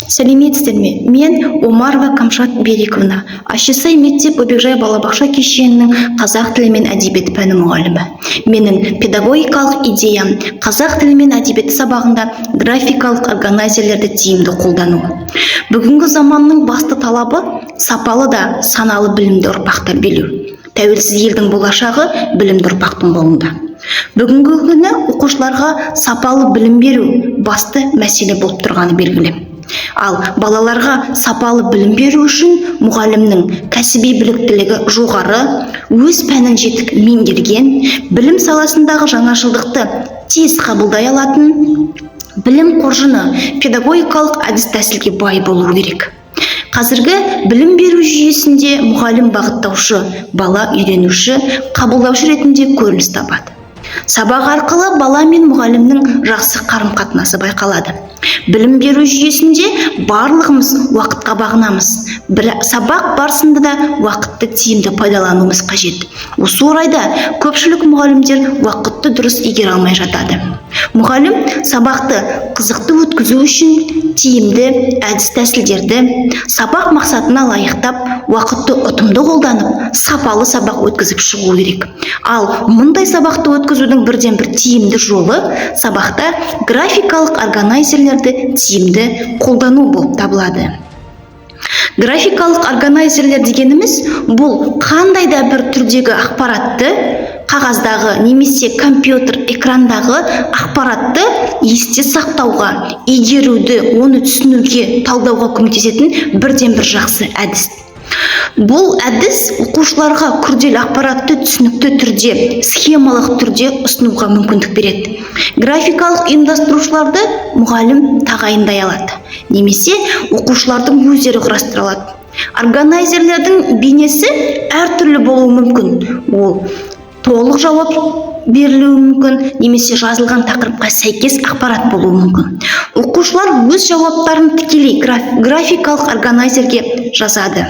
Сәлеметсіздер ме? Мен Омарова Камшат Бериковна, Ащысай мектеп Бөбекжай балабақша кешенінің қазақ тілі мен әдебиеті пәні мұғалімі. Менің педагогикалық идеям қазақ тілі мен әдебиеті сабағында графикалық органайзерлерді тиімді қолдану. Бүгінгі заманның басты талабы сапалы да саналы білімді ұрпақтар белу. Тәуелсіз елдің болашағы білімді ұрпақтың қолында. Бүгінгі күні оқушыларға сапалы білім беру басты мәселе болып тұрғаны белгілі. Ал балаларға сапалы білім беру үшін мұғалімнің кәсіби біліктілігі жоғары, өз пәнін жетік меңгерген, білім саласындағы жаңашылдықты тез қабылдай алатын, білім қоржыны педагогикалық әдіс-тәсілге бай болу керек. Қазіргі білім беру жүйесінде мұғалім бағыттаушы, бала үйренуші, қабылдаушы ретінде көрініс табады. Сабақ арқылы бала мен мұғалімнің жақсы қарым-қатынасы байқалады. Білім беру жүйесінде барлығымыз уақытқа бағынамыз. Сабақ барысында да уақытты тиімді пайдалануымыз қажет. Осы орайда көпшілік мұғалімдер уақытты дұрыс игере алмай жатады. Мұғалім сабақты қызықты өткізу үшін тиімді әдіс-тәсілдерді сабақ мақсатына лайықтап, уақытты ұтымды қолданып, сапалы сабақ өткізіп шығу керек. Ал мұндай сабақты өткізудің бірден бір тиімді жолы сабақта графикалық органайзерлерді тиімді қолдану болып табылады. Графикалық органайзерлер дегеніміз бұл қандай да бір түрдегі ақпаратты, қағаздағы немесе компьютер экрандағы ақпаратты есте сақтауға, игеруді, оны түсінуге, талдауға көмектесетін бірден бір жақсы әдіс. Бұл әдіс оқушыларға күрделі ақпаратты түсінікті түрде, схемалық түрде ұсынуға мүмкіндік береді. Графикалық ұйымдастырушыларды мұғалім тағайындай алады, немесе оқушылардың өздері құрастыра алады. Органайзерлердің бейнесі әртүрлі болуы мүмкін. Ол толық жауап берілуі мүмкін, немесе жазылған тақырыпқа сәйкес ақпарат болуы мүмкін. Оқушылар өз жауаптарын тікелей графикалық органайзерге жазады.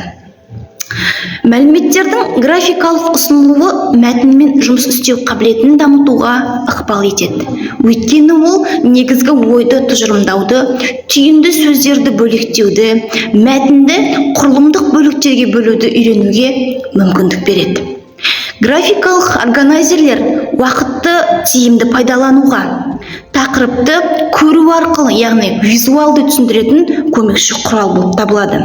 Мәліметтердің графикалық ұсынылуы мәтінмен жұмыс істеу қабілетін дамытуға ықпал етеді. Өйткені ол негізгі ойды тұжырымдауды, түйінді сөздерді бөлектеуді, мәтінді құрылымдық бөліктерге бөлуді үйренуге мүмкіндік береді. Графикалық органайзерлер уақытты тиімді пайдалануға, тақырыпты көру арқылы, яғни визуалды түсіндіретін көмекші құрал болып табылады.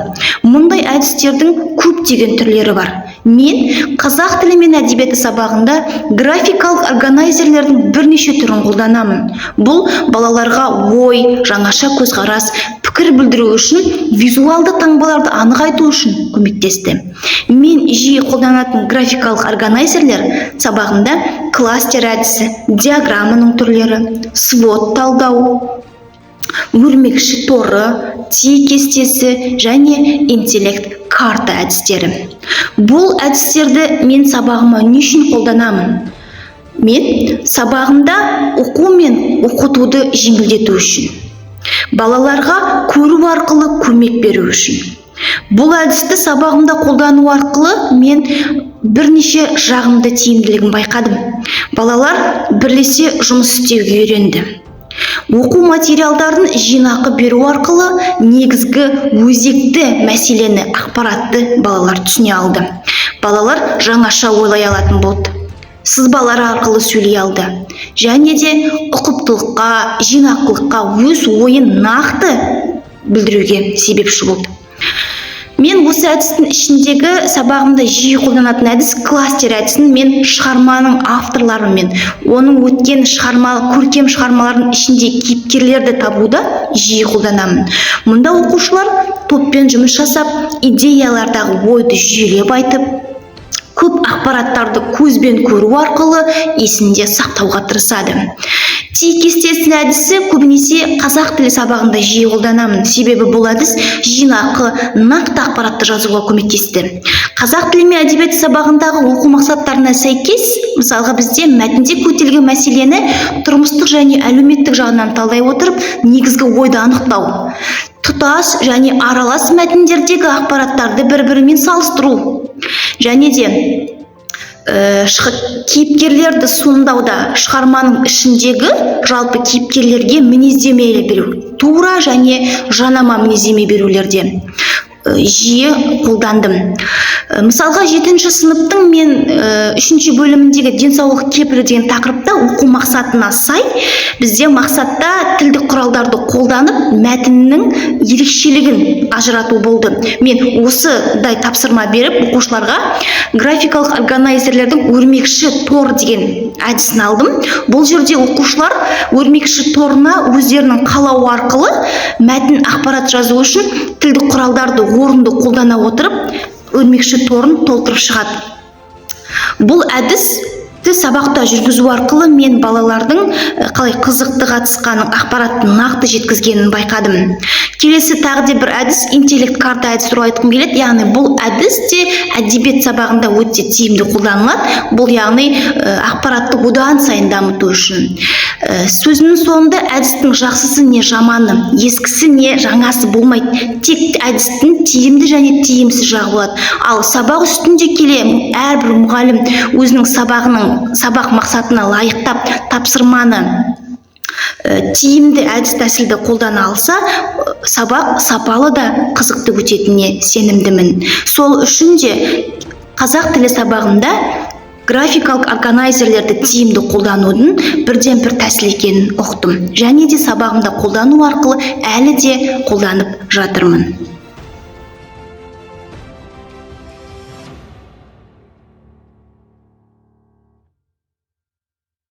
Мұндай әдістердің көптеген түрлері бар. Мен қазақ тілі мен әдебиеті сабағында графикалық органайзерлердің бірнеше түрін қолданамын. Бұл балаларға ой, жаңаша көзқарас, пікір білдіру үшін, визуалды таңбаларды анық айту үшін көмектесті. Мен жиі қолданатын графикалық органайзерлер сабағында кластер әдісі, диаграмманың түрлері, свод талдау, өрмекші торы, тие кестесі және интеллект карта әдістері. Бұл әдістерді мен сабағыма не үшін қолданамын? Мен сабағымда оқу мен оқытуды жеңілдету үшін, балаларға көру арқылы көмек беру үшін. Бұл әдісті сабағымда қолдану арқылы мен бірнеше жағымды тиімділігін байқадым. Балалар бірлесе жұмыс істеуге үйренді. Оқу материалдарын жинақы беру арқылы негізгі өзекті мәселені, ақпаратты балалар түсіне алды. Балалар жаңаша ойлай алатын болды. Сызбалар арқылы сөйлей алды. Және де ұқыптылыққа, жинақылыққа, өз ойын нақты білдіруге себепші болды. Мен осы әдістің ішіндегі сабағымда жиі қолданатын әдіс кластер әдісін мен шығарманың авторларымен, оның өткен көркем шығармалардың ішінде кейіпкерлерді табуда жиі қолданамын. Мұнда оқушылар топпен жұмыс жасап, идеялардағы ойды жүйелеп айтып, көп ақпараттарды көзбен көру арқылы есінде сақтауға тырысады. Тие кестесі әдісі көбінесе қазақ тілі сабағында жиі қолданамын. Себебі бұл әдіс жинақы, нақты ақпаратты жазуға көмектесті. Қазақ тілі мен әдебиет сабағындағы оқу мақсаттарына сәйкес, мысалға бізде мәтінде көтерілген мәселені тұрмыстық және әлеуметтік жағынан талдай отырып, негізгі ойды анықтау, тұтас және аралас мәтіндердегі ақпараттарды бір-бірімен салыстыру, және де кейіпкерлерді сомдауда шығарманың ішіндегі жалпы кейіпкерлерге мінездеме беру. тура және жанама мінездеме берулерде жиі қолдандым. Мысалға 7-ші сыныптың мен 3-ші бөліміндегі денсаулық кепілі деген тақырыпта оқу мақсатына сай бізде мақсатта тілдік құралдарды қолданып мәтіннің ерекшелігін ажырату болды. Мен осыдай тапсырма беріп оқушыларға графикалық органайзерлердің өрмекші тор деген әдісін алдым. Бұл жерде оқушылар өрмекші торына өздерінің қалауы арқылы мәтін ақпарат жазу үшін тілдік құралдарды орынды қолдана отырып өрмекші торын толтырып шығады. Бұл әдісті сабақта жүргізу арқылы мен балалардың қалай қызықты қатысқанын, ақпараттың нақты жеткізгенін байқадым. Келесі тағы бір әдіс интеллект карта әдісі туралы айтқым келеді. Яғни бұл әдіс те әдебиет сабағында өте тиімді қолданылады. Бұл яғни ақпаратты одан сайын дамыту үшін. Сөзінің соңында әдістің жақсысы не жаманы, ескісі не жаңасы болмайды. Тек әдістің тиімді және тиімсіз жағы болады. Ал сабақ үстінде келе әрбір мұғалім өзінің сабақ мақсатына лайықтап тапсырманы тиімді әдіс тәсілді қолдана алса, сабақ сапалы да қызықты өтетініне сенімдімін. Сол үшін де қазақ тілі сабағында графикалық органайзерлерді тиімді қолданудың бірден бір тәсіл екенін ұқтым. Және де сабағымда қолдану арқылы әлі де қолданып жатырмын.